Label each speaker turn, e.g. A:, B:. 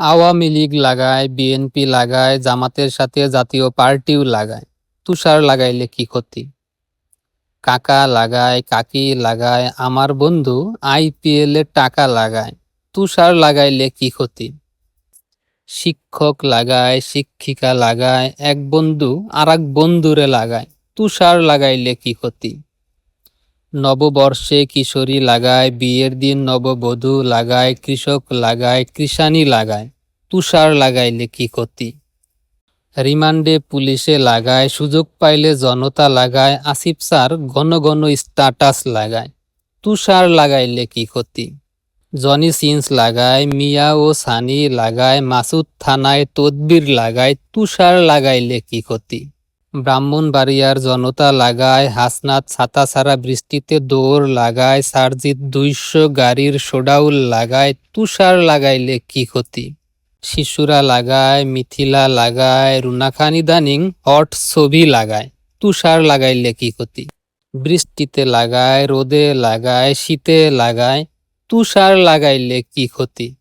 A: আওয়ামী লীগ লাগায়, বিএনপি লাগায়, জামাতের সাথে জাতীয় পার্টিও লাগায়। তুষার লাগাইলে কি ক্ষতি? কাকা লাগায়, কাকি লাগায়, আমার বন্ধু আইপিএল এ টাকা লাগায়। তুষার লাগাইলে কি ক্ষতি? শিক্ষক লাগায়, শিক্ষিকা লাগায়, এক বন্ধু আরেক বন্ধুরে লাগায়। তুষার লাগাইলে কি ক্ষতি? নববর্ষে কিশোরী লাগায়, বিয়ের দিন নববধূ লাগায়, কৃষক লাগায়, কৃষানি লাগায়। তুষার লাগাইলে কি ক্ষতি? রিমান্ডে পুলিশে লাগায়, সুযোগ পাইলে জনতা লাগায়, আসিফ স্যার ঘন ঘন স্ট্যাটাস লাগায়। তুষার লাগাইলে কি ক্ষতি? জনি সিন্স লাগায়, মিয়া ও সানি লাগায়, মাসুদ থানায় তদবির লাগায়। তুষার লাগাইলে কি ক্ষতি? ব্রাহ্মণবাড়িয়ার জনতা লাগায়, হাসনাত ছাতা ছাড়া বৃষ্টিতে দৌড় লাগায়, সারজিৎ 200 গাড়ির শোডাউল লাগায়। তুষার লাগাইলে কি ক্ষতি? শিশুরা লাগায়, মিথিলা লাগায়, রুনাখান ইদানিং হট ছবি লাগায়। তুষার লাগাইলে কি ক্ষতি? বৃষ্টিতে লাগায়, রোদে লাগায়, শীতে লাগায়। তুষার লাগাইলে কি ক্ষতি?